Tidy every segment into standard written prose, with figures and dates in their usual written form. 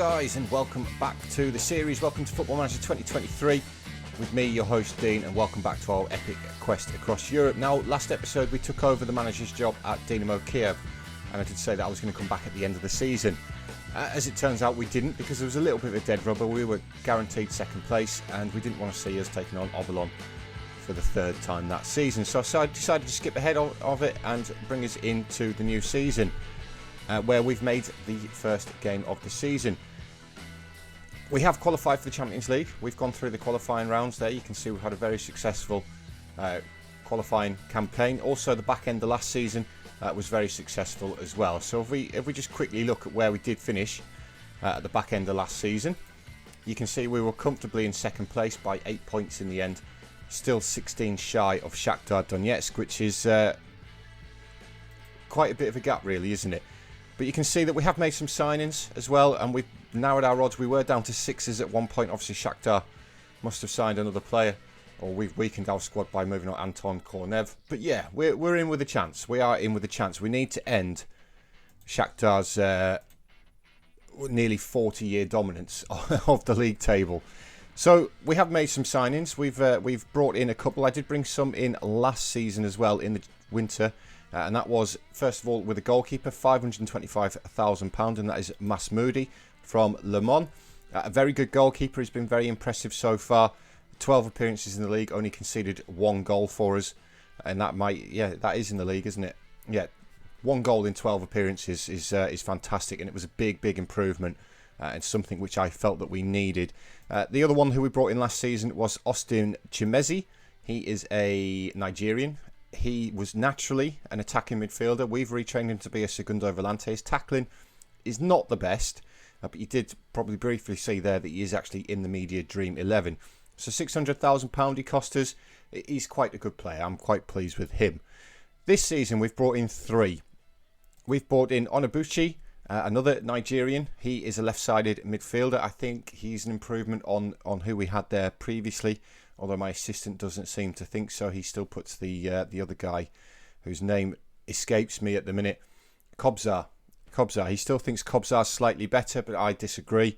guys, and welcome back to the series. Welcome to Football Manager 2023 with me, your host Dean, and welcome back to our epic quest across Europe. Now, last episode we took over the manager's job at Dinamo Kiev, and I did say that I was going to come back at the end of the season. As it turns out, we didn't, because there was a little bit of a dead rubber. We were guaranteed second place, and we didn't want to see us taking on Obolon for the third time that season. So I decided to skip ahead of it and bring us into the new season, where we've made the first game of the season. We have qualified for the Champions League. We've gone through the qualifying rounds there. You can see we've had a very successful qualifying campaign. Also, the back end of last season was very successful as well. So if we just quickly look at where we did finish at the back end of last season, you can see we were comfortably in second place by 8 points in the end. Still 16 shy of Shakhtar Donetsk, which is quite a bit of a gap really, isn't it? But you can see that we have made some signings as well, and we've narrowed our odds. We were down to sixes at one point. Obviously, Shakhtar must have signed another player, or we've weakened our squad by moving on Anton Kornev. But yeah, we're in with a chance. We are in with a chance. We need to end Shakhtar's nearly 40-year dominance of the league table. So we have made some signings. We've brought in a couple. I did bring some in last season as well in the winter. And that was, first of all, with a goalkeeper, £525,000, and that is Masmoudi from Le Mans. A very good goalkeeper. He's been very impressive so far. 12 appearances in the league, only conceded one goal for us. And that that is in the league, isn't it? Yeah, one goal in 12 appearances is fantastic, and it was a big improvement and something which I felt that we needed. The other one who we brought in last season was Austin Chimezi. He is a Nigerian. He was naturally an attacking midfielder. We've retrained him to be a segundo volante. His tackling is not the best, but you did probably briefly see there that he is actually in the media Dream 11. So £600,000 he cost us. He's quite a good player. I'm quite pleased with him. This season we've brought in three. We've brought in Onabuchi, another Nigerian. He is a left-sided midfielder. I think he's an improvement on who we had there previously. Although my assistant doesn't seem to think so. He still puts the other guy, whose name escapes me at the minute, Kobzar. He still thinks Kobzar's slightly better, but I disagree.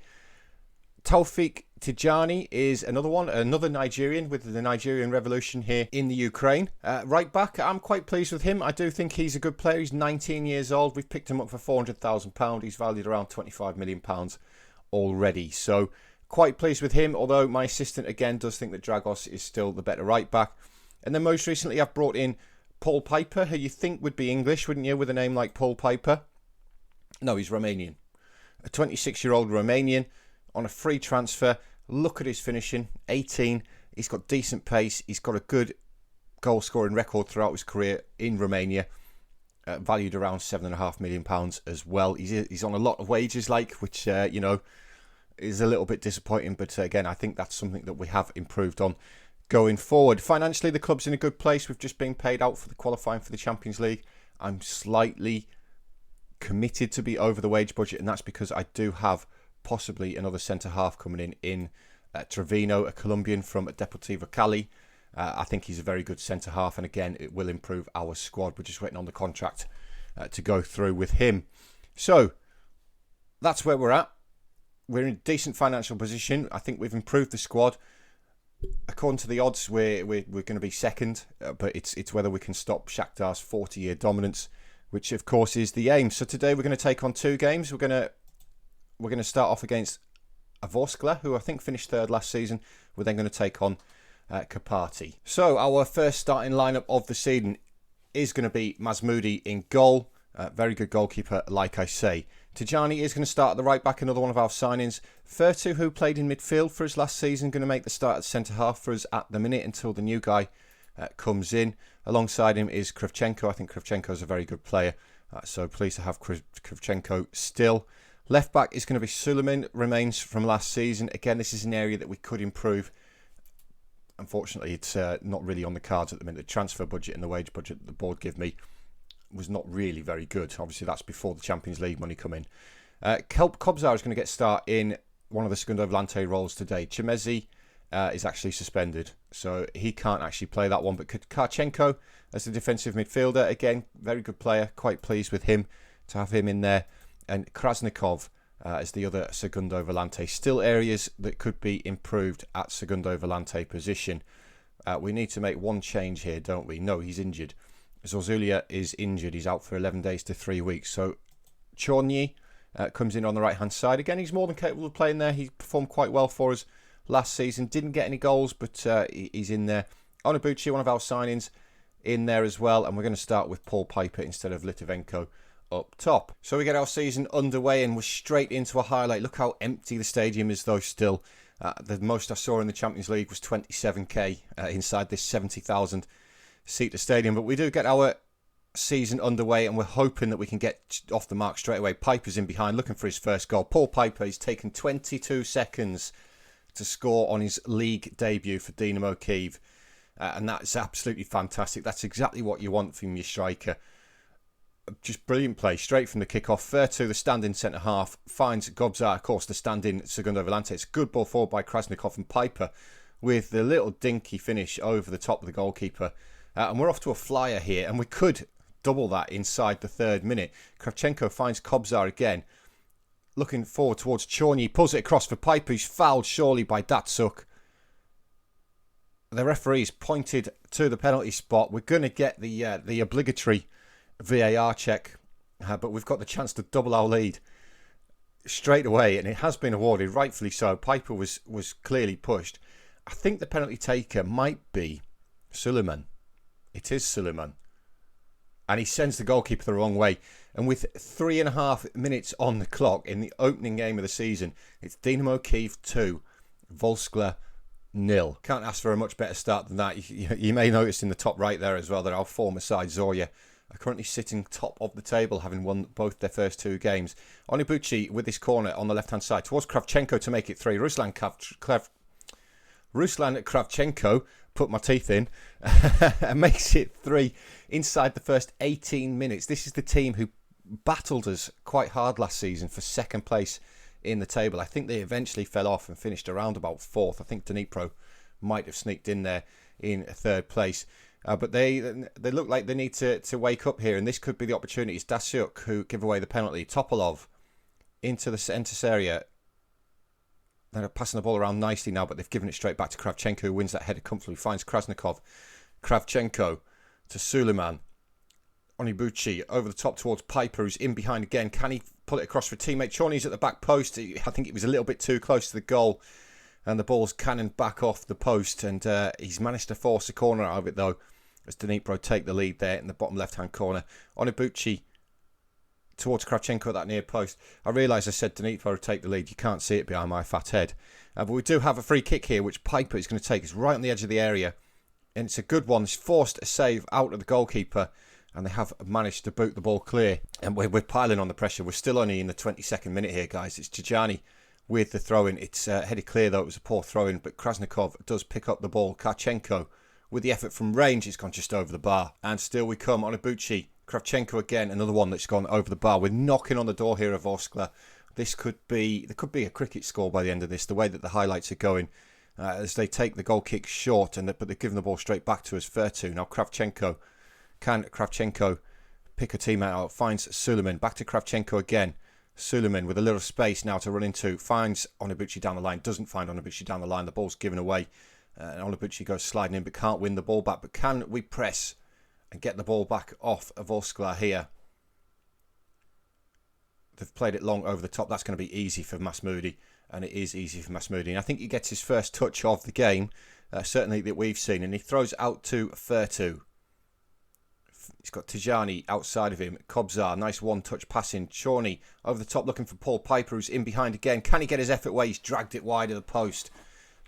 Taufik Tijani is another one, another Nigerian with the Nigerian Revolution here in the Ukraine. Right back, I'm quite pleased with him. I do think he's a good player. He's 19 years old. We've picked him up for £400,000. He's valued around £25 million already. So quite pleased with him, although my assistant again does think that Dragos is still the better right back. And then most recently I've brought in Paul Piper, who you think would be English, wouldn't you, with a name like Paul Piper? No, he's Romanian. A 26-year-old Romanian on a free transfer. Look at his finishing, 18. He's got decent pace. He's got a good goal-scoring record throughout his career in Romania. Valued around £7.5 million as well. He's on a lot of wages, which, is a little bit disappointing, but again, I think that's something that we have improved on going forward. Financially, the club's in a good place. We've just been paid out for the qualifying for the Champions League. I'm slightly committed to be over the wage budget, and that's because I do have possibly another centre-half coming in Trevino, a Colombian from Deportivo Cali. I think he's a very good centre-half, and again, it will improve our squad. We're just waiting on the contract to go through with him. So, that's where we're at. We're in a decent financial position. I think we've improved the squad. According to the odds, we're going to be second, but it's whether we can stop Shakhtar's 40-year dominance, which of course is the aim. So today we're going to take on two games. We're going to start off against Avoskla, who I think finished third last season. We're then going to take on Karpaty. So our first starting lineup of the season is going to be Masmoudi in goal. Very good goalkeeper, like I say. Tijani is going to start at the right back, another one of our signings. Furtu, who played in midfield for us last season, going to make the start at centre-half for us at the minute until the new guy comes in. Alongside him is Kravchenko. I think Kravchenko is a very good player, so pleased to have Kravchenko still. Left back is going to be Suleiman, remains from last season. Again, this is an area that we could improve. Unfortunately, it's not really on the cards at the minute. The transfer budget and the wage budget that the board give me was not really very good. Obviously, that's before the Champions League money come in. Kobzar is going to get start in one of the segundo volante roles today. Chimezi is actually suspended, so he can't actually play that one. But Karchenko as the defensive midfielder, again, very good player. Quite pleased with him to have him in there. And Krasnikov as the other Segundo Volante. Still areas that could be improved at Segundo Volante position. We need to make one change here, don't we? No, he's injured. Zorya is injured. He's out for 11 days to 3 weeks. So Chorny comes in on the right-hand side. Again, he's more than capable of playing there. He performed quite well for us last season. Didn't get any goals, but he's in there. Onabuchi, one of our signings, in there as well. And we're going to start with Paul Piper instead of Litovenko up top. So we get our season underway and we're straight into a highlight. Look how empty the stadium is though still. The most I saw in the Champions League was 27k inside this 70,000 seater stadium. But we do get our season underway and we're hoping that we can get off the mark straight away. Piper's in behind looking for his first goal. Paul Piper, he's taken 22 seconds to score on his league debut for Dinamo Kiev. And that's absolutely fantastic. That's exactly what you want from your striker. Just brilliant play, straight from the kickoff. Vertu, the stand-in centre-half, finds Gobzar, of course, the stand-in Segundo Volante. It's a good ball forward by Krasnikov, and Piper with the little dinky finish over the top of the goalkeeper. And we're off to a flyer here, and we could double that inside the 3rd minute. Kravchenko finds Kobzar again. Looking forward towards Chorny, pulls it across for Piper, who's fouled surely by Datsuk. The referee's pointed to the penalty spot. We're going to get the obligatory VAR check, but we've got the chance to double our lead straight away, and it has been awarded, rightfully so. Piper was clearly pushed. I think the penalty taker might be Suleiman. It is Suleiman. And he sends the goalkeeper the wrong way. And with 3.5 minutes on the clock in the opening game of the season, it's Dinamo Kiev 2, Volskla 0. Can't ask for a much better start than that. You may notice in the top right there as well that our former side, Zorya, are currently sitting top of the table, having won both their first 2 games. Onibuchi with this corner on the left-hand side towards Kravchenko to make it 3. Ruslan Kravchenko, put my teeth in, and makes it 3 inside the first 18 minutes. This is the team who battled us quite hard last season for 2nd place in the table. I think they eventually fell off and finished around about 4th. I think Dnipro might have sneaked in there in 3rd place. But they look like they need to wake up here, and this could be the opportunity. It's Dasyuk who give away the penalty. Topolov into the centre area. They're passing the ball around nicely now, but they've given it straight back to Kravchenko, who wins that header comfortably. Finds Krasnikov. Kravchenko to Suleiman. Onibuchi over the top towards Piper, who's in behind again. Can he pull it across for a teammate? Chorny's at the back post. I think it was a little bit too close to the goal, and the ball's cannoned back off the post, and he's managed to force a corner out of it though, as Dnipro take the lead there in the bottom left-hand corner. Onibuchi towards Kravchenko at that near post. I realise I said Dnipro would take the lead. You can't see it behind my fat head. But we do have a free kick here, which Piper is going to take. It's right on the edge of the area, and it's a good one. He's forced a save out of the goalkeeper, and they have managed to boot the ball clear. And we're piling on the pressure. We're still only in the 22nd minute here, guys. It's Tijani with the throw-in. It's headed clear, though. It was a poor throw-in, but Krasnikov does pick up the ball. Karchenko with the effort from range. It's gone just over the bar. And still we come. Onibuchi. Kravchenko again. Another one that's gone over the bar. We're knocking on the door here of Vorskla. There could be a cricket score by the end of this, the way that the highlights are going. As they take the goal kick short, but they're giving the ball straight back to us. Vertu. Now Kravchenko. Can Kravchenko pick a teammate out? Finds Suleiman. Back to Kravchenko again. Suleiman with a little space now to run into. Finds Onibuchi down the line. Doesn't find Onibuchi down the line. The ball's given away. And Onibuchi goes sliding in but can't win the ball back. But can we press and get the ball back off of Vorskla here? They've played it long over the top. That's going to be easy for Masmoudi. And it is easy for Masmoudi. And I think he gets his first touch of the game. Certainly that we've seen. And he throws out to Vertu. He's got Tijani outside of him. Kobzar, nice one-touch passing. Chorny over the top looking for Paul Piper, who's in behind again. Can he get his effort away? He's dragged it wide of the post.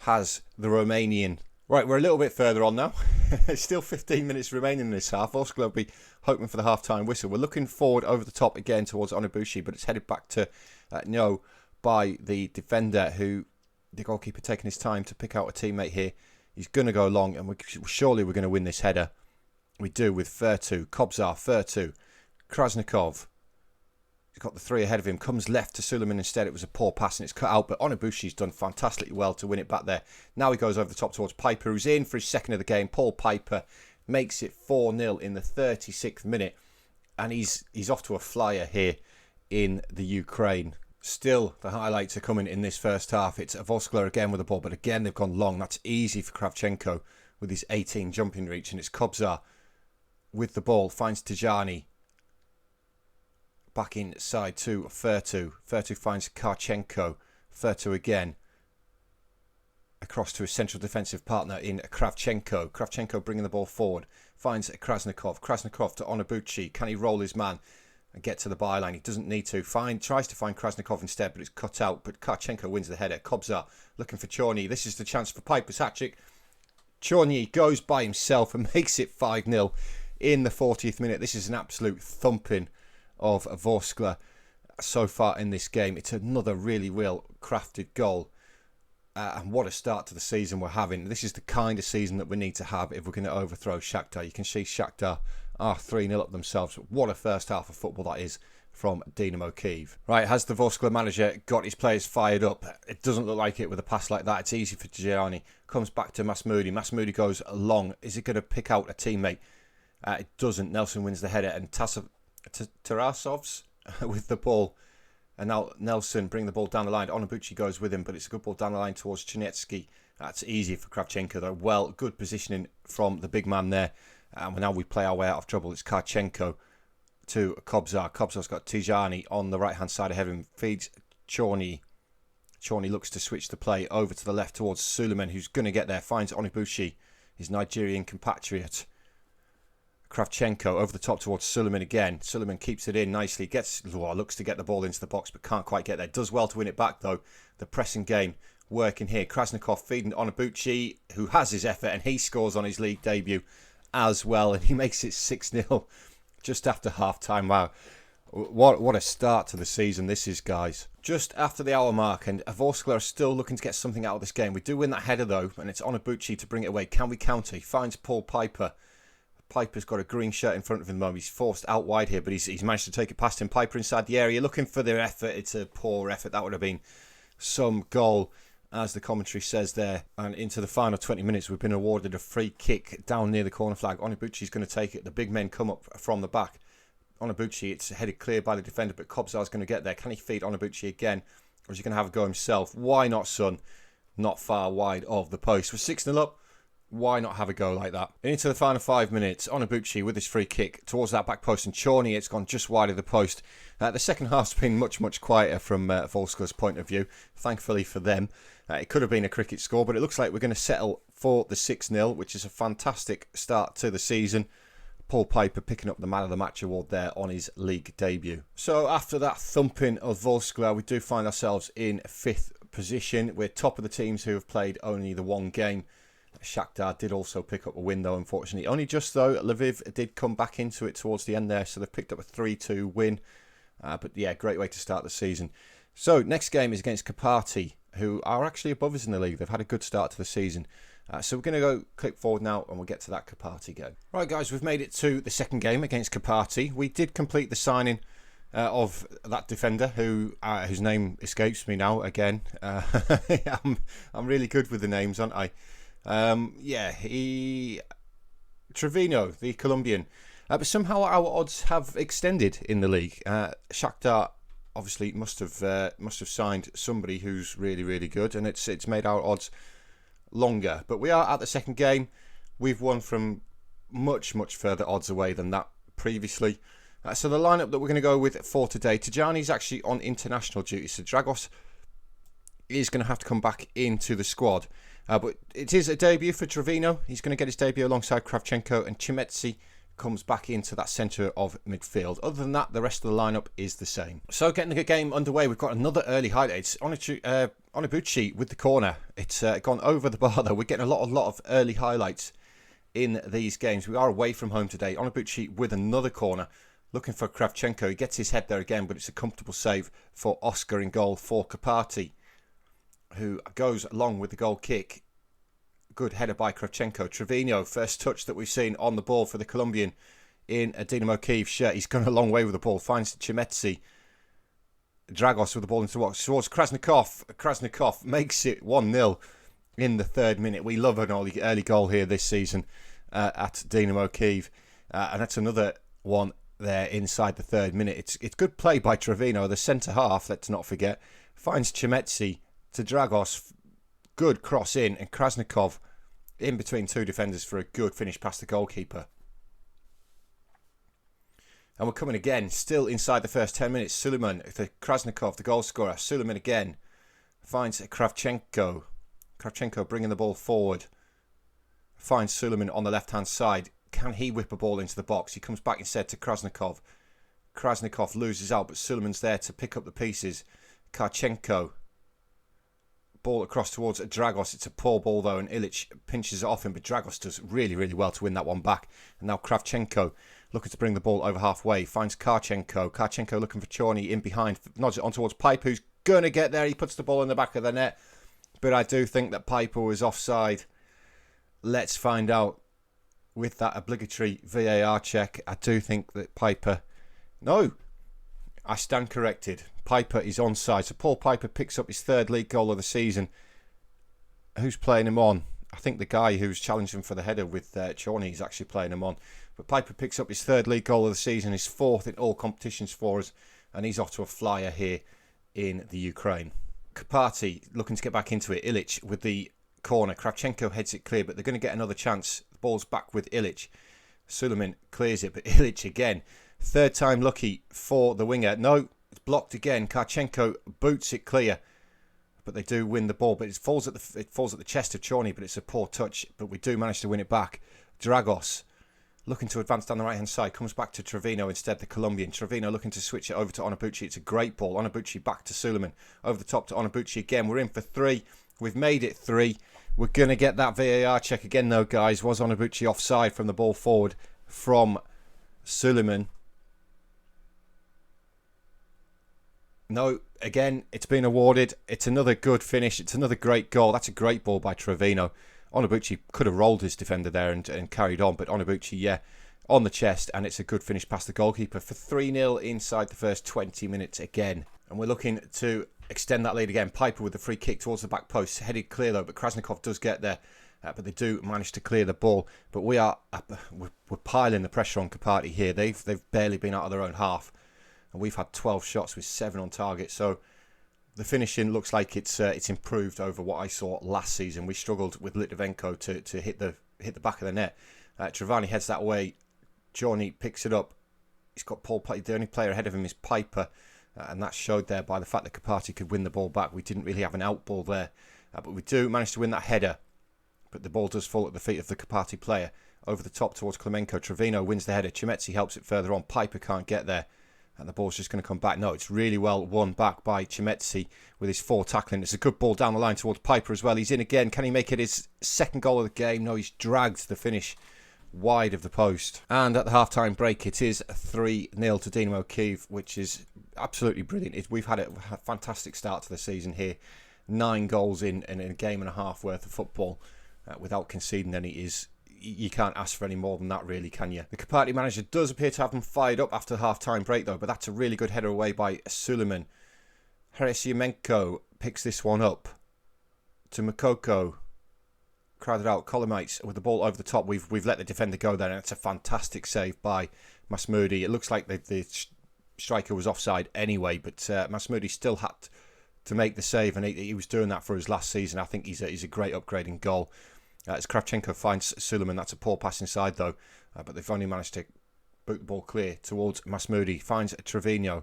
Has the Romanian. Right, we're a little bit further on now. Still 15 minutes remaining in this half. Vorskla will be hoping for the half-time whistle. We're looking forward over the top again towards Onibuchi, but it's headed back to no by the defender, who the goalkeeper taking his time to pick out a teammate here. He's going to go long, and surely we're going to win this header. We do with Vertu, Kobzar, Vertu, Krasnikov. He's got the 3 ahead of him. Comes left to Suleiman instead. It was a poor pass and it's cut out. But Onibuchi's done fantastically well to win it back there. Now he goes over the top towards Piper, who's in for his second of the game. Paul Piper makes it 4-0 in the 36th minute. And he's off to a flyer here in the Ukraine. Still, the highlights are coming in this first half. It's Voskler again with the ball, but again they've gone long. That's easy for Kravchenko with his 18 jumping reach, and it's Kobzar with the ball, finds Tijani. Back inside to Furtu. Furtu finds Karchenko. Furtu again. Across to his central defensive partner in Kravchenko. Kravchenko bringing the ball forward. Finds Krasnikov. Krasnikov to Onobuchi. Can he roll his man and get to the byline? He doesn't need to. Tries to find Krasnikov instead, but it's cut out. But Karchenko wins the header. Kobzar looking for Chorny. This is the chance for Piper's hat-trick. Chorny goes by himself and makes it 5-0 in the 40th minute. This is an absolute thumping of Voskler so far in this game. It's another really well crafted goal. And what a start to the season we're having. This is the kind of season that we need to have if we're going to overthrow Shakhtar. You can see Shakhtar are 3-0 up themselves. What a first half of football that is from Dinamo Kiev. Right, has the Voskler manager got his players fired up? It doesn't look like it with a pass like that. It's easy for Tijani. Comes back to Masmoudi. Masmoudi goes long. Is it going to pick out a teammate? It doesn't. Nelson wins the header. And Tarasov's with the ball. And now Nelson bring the ball down the line. Onobuchi goes with him, but it's a good ball down the line towards Chernetsky. That's easy for Kravchenko, though. Well, good positioning from the big man there. And now we play our way out of trouble. It's Karchenko to Kobzar. Kobzar's got Tijani on the right-hand side of him. Feeds Chorny. Chorny looks to switch the play over to the left towards Suleiman, who's going to get there. Finds Onobuchi, his Nigerian compatriot. Kravchenko over the top towards Suleiman again. Suleiman keeps it in nicely. Looks to get the ball into the box, but can't quite get there. Does well to win it back, though. The pressing game working here. Krasnikov feeding Onobuchi, who has his effort, and he scores on his league debut as well. And he makes it 6-0 just after half-time. Wow. What a start to the season this is, guys. Just after the hour mark, and Voskler are still looking to get something out of this game. We do win that header, though, and it's Onobuchi to bring it away. Can we counter? He finds Paul Piper. Piper's got a green shirt in front of him, though. He's forced out wide here, but he's managed to take it past him. Piper inside the area, looking for their effort. It's a poor effort. That would have been some goal, as the commentary says there. And into the final 20 minutes, we've been awarded a free kick down near the corner flag. Onobuchi's going to take it. The big men come up from the back. Onobuchi, it's headed clear by the defender, but Kobzar's going to get there. Can he feed Onobuchi again, or is he going to have a go himself? Why not, son? Not far wide of the post. We're 6-0 up. Why not have a go like that? Into the final 5 minutes, Onobuchi with his free kick towards that back post, and Chorny, it's gone just wide of the post. The second half's been much, much quieter from Volska's point of view, thankfully for them. It could have been a cricket score, but it looks like we're going to settle for the 6-0, which is a fantastic start to the season. Paul Piper picking up the Man of the Match award there on his league debut. So after that thumping of Volskla, we do find ourselves in 5th position. We're top of the teams who have played only the one game. Shakhtar did also pick up a win, though, unfortunately. Only just, though. Lviv did come back into it towards the end there, so they've picked up a 3-2 win. But yeah, great way to start the season. So next game is against Kapati, who are actually above us in the league. They've had a good start to the season. So we're going to go click forward now, and we'll get to that Kapati game. Right, guys, we've made it to the second game against Kapati. We did complete the signing of that defender whose name escapes me now again. I'm really good with the names, aren't I? Trevino, the Colombian. But somehow our odds have extended in the league. Shakhtar obviously must have signed somebody who's really, really good, and it's made our odds longer. But we are at the second game. We've won from much, much further odds away than that previously. So the lineup that we're going to go with for today, Tijani's actually on international duty, so Dragos is going to have to come back into the squad. But it is a debut for Trevino. He's going to get his debut alongside Kravchenko, and Chimetzi comes back into that centre of midfield. Other than that, the rest of the lineup is the same. So getting the game underway, we've got another early highlight. It's Onobuchi with the corner. It's gone over the bar, though. We're getting a lot of early highlights in these games. We are away from home today. Onobuchi with another corner, looking for Kravchenko. He gets his head there again, but it's a comfortable save for Oscar in goal for Kapati, who goes along with the goal kick. Good header by Kravchenko. Trevino, first touch that we've seen on the ball for the Colombian in a Dinamo Kiev shirt. He's gone a long way with the ball. Finds Chimetzi. Dragos with the ball into the box towards Krasnikov. Krasnikov makes it 1-0 in the 3rd minute. We love an early goal here this season at Dinamo Kiev. And that's another one there inside the 3rd minute. It's good play by Trevino, the centre half, let's not forget. Finds Chemetsy to Dragos. Good cross in, and Krasnikov in between 2 defenders for a good finish past the goalkeeper. And we're coming again, still inside the first 10 minutes. Suleiman, the Krasnikov, the goal scorer. Suleiman again finds Kravchenko. Kravchenko bringing the ball forward. Finds Suleiman on the left-hand side. Can he whip a ball into the box? He comes back instead to Krasnikov. Krasnikov loses out, but Suleiman's there to pick up the pieces. Karchenko. Ball across towards Dragos. It's a poor ball though, and Ilic pinches it off him, but Dragos does really, really well to win that one back. And now Kravchenko looking to bring the ball over halfway. Finds Karchenko. Karchenko looking for Chorny in behind. Nods it on towards Piper, who's going to get there. He puts the ball in the back of the net. But I do think that Piper was offside. Let's find out with that obligatory VAR check. I do think that Piper... No, I stand corrected. Piper is onside. So Paul Piper picks up his 3rd league goal of the season. Who's playing him on? I think the guy who's challenged him for the header with Chorny is actually playing him on. But Piper picks up his 3rd league goal of the season, his 4th in all competitions for us, and he's off to a flyer here in the Ukraine. Kapati looking to get back into it. Ilic with the corner. Kravchenko heads it clear, but they're going to get another chance. The ball's back with Ilic. Suleiman clears it, but Ilic again. 3rd time lucky for the winger. No, it's blocked again. Karchenko boots it clear, but they do win the ball. But it falls at the chest of Chorny, but it's a poor touch. But we do manage to win it back. Dragos looking to advance down the right-hand side. Comes back to Trevino instead, the Colombian. Trevino looking to switch it over to Onabuchi. It's a great ball. Onabuchi back to Suleiman. Over the top to Onabuchi again. We're in for 3. We've made it 3. We're going to get that VAR check again though, guys. Was Onabuchi offside from the ball forward from Suleiman? No, again, it's been awarded. It's another good finish. It's another great goal. That's a great ball by Trevino. Onabuchi could have rolled his defender there and carried on, but Onabuchi, yeah, on the chest, and it's a good finish past the goalkeeper for 3-0 inside the first 20 minutes again. And we're looking to extend that lead again. Piper with the free kick towards the back post, headed clear though, but Krasnikov does get there, but they do manage to clear the ball. But we're piling the pressure on Kapati here. They've barely been out of their own half, and we've had 12 shots with 7 on target. So the finishing looks like it's improved over what I saw last season. We struggled with Litvinenko to hit the back of the net. Travani heads that way. Johnny picks it up. He's got Paul. The only player ahead of him is Piper, and that showed there by the fact that Kapati could win the ball back. We didn't really have an out ball there, but we do manage to win that header. But the ball does fall at the feet of the Kapati player. Over the top towards Klemenko. Trevino wins the header. Chemetsy helps it further on. Piper can't get there. And the ball's just going to come back. No, it's really well won back by Chemetsy with his 4 tackling. It's a good ball down the line towards Piper as well. He's in again. Can he make it his 2nd goal of the game? No, he's dragged the finish wide of the post. And at the half-time break, it is 3-0 to Dinamo Kiev, which is absolutely brilliant. We've had a fantastic start to the season here. 9 goals in a game and a half worth of football without conceding any. You can't ask for any more than that, really, can you? The Kapati manager does appear to have them fired up after the half-time break, though, but that's a really good header away by Suleiman. Heresiamenko picks this one up to Makoko. Crowded out, Kolomites with the ball over the top. We've let the defender go there, and it's a fantastic save by Masmoudi. It looks like the striker was offside anyway, but Masmoudi still had to make the save, and he was doing that for his last season. I think he's a great upgrading goal. As Kravchenko finds Suleiman, that's a poor pass inside though, but they've only managed to boot the ball clear towards Masmoudi. Finds Trevino.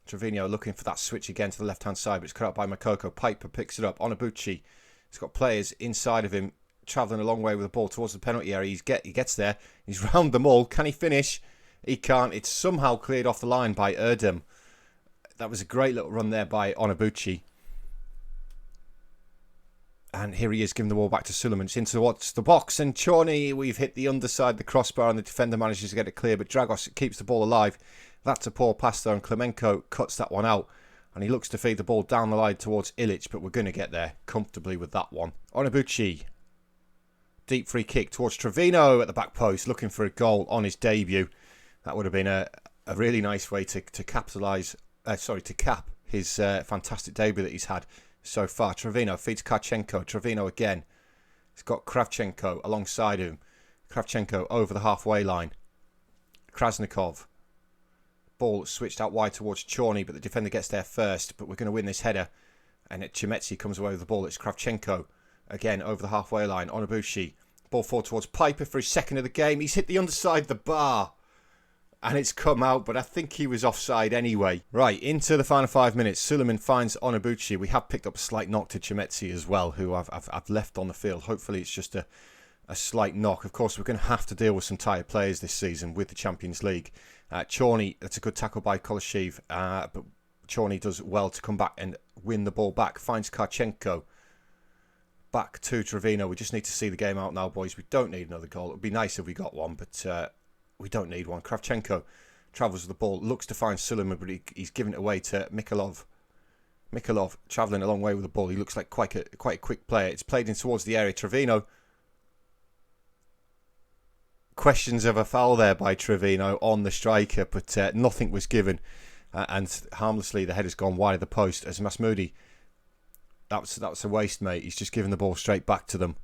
Trevino looking for that switch again to the left-hand side, but it's cut out by Makoko. Piper picks it up. Onabuchi. He's got players inside of him, travelling a long way with the ball towards the penalty area. He gets there. He's round them all. Can he finish? He can't. It's somehow cleared off the line by Erdem. That was a great little run there by Onabuchi. And here he is giving the ball back to Suleiman. It's into the box. And Chorny, we've hit the underside, the crossbar, and the defender manages to get it clear. But Dragos keeps the ball alive. That's a poor pass there. And Klemenko cuts that one out. And he looks to feed the ball down the line towards Ilic. But we're going to get there comfortably with that one. Onabuchi. Deep free kick towards Trevino at the back post. Looking for a goal on his debut. That would have been a really nice way to cap his fantastic debut that he's had so far. Trevino feeds Karchenko. Trevino again. He's got Kravchenko alongside him. Kravchenko over the halfway line. Krasnikov ball switched out wide towards Chorny, but the defender gets there first. But we're going to win this header. And Chimetzi comes away with the ball. It's Kravchenko again over the halfway line. Onobuchi. Ball forward towards Piper for his second of the game. He's hit the underside of the bar. And it's come out, but I think he was offside anyway. Right, into the final 5 minutes. Suleiman finds Onobuchi. We have picked up a slight knock to Chimetzi as well, who I've left on the field. Hopefully it's just a slight knock. Of course, we're going to have to deal with some tired players this season with the Champions League. Chorny, that's a good tackle by Kolashev, but Chorny does well to come back and win the ball back. Finds Karchenko. Back to Trevino. We just need to see the game out now, boys. We don't need another goal. It would be nice if we got one, but we don't need one. Kravchenko travels with the ball, looks to find Suleiman, but he's given it away to Mikhailov. Mikhailov travelling a long way with the ball. He looks like quite a quick player. It's played in towards the area. Trevino. Questions of a foul there by Trevino on the striker, but nothing was given. And harmlessly, the header's gone wide of the post as Masmoudi. That was a waste, mate. He's just given the ball straight back to them.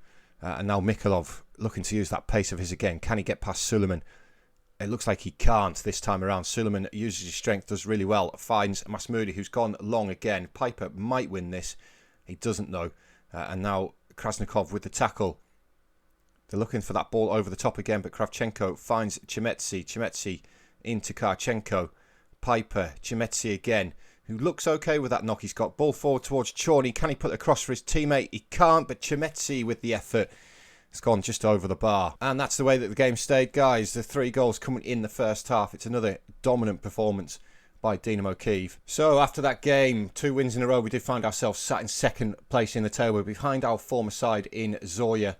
And now Mikhailov looking to use that pace of his again. Can he get past Suleiman? It looks like he can't this time around. Suleiman uses his strength, does really well. Finds Masmoudi, who's gone long again. Piper might win this. He doesn't know. And now Krasnikov with the tackle. They're looking for that ball over the top again, but Kravchenko finds Chimetzi. Chimetzi into Karchenko. Piper, Chimetzi again, who looks okay with that knock he's got. Ball forward towards Chorny. Can he put it across for his teammate? He can't, but Chimetzi with the effort. It's gone just over the bar. And that's the way that the game stayed, guys. The 3 goals coming in the first half. It's another dominant performance by Dinamo Kiev. So after that game, 2 wins in a row, we did find ourselves sat in second place in the table behind our former side in Zorya,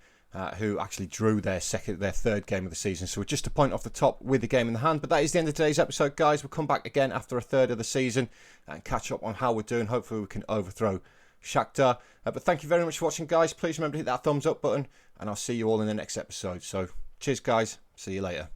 who actually drew their third game of the season. So we're just a point off the top with the game in the hand. But that is the end of today's episode, guys. We'll come back again after a third of the season and catch up on how we're doing. Hopefully we can overthrow Shakhtar. But thank you very much for watching, guys. Please remember to hit that thumbs up button, and I'll see you all in the next episode. So cheers, guys. See you later.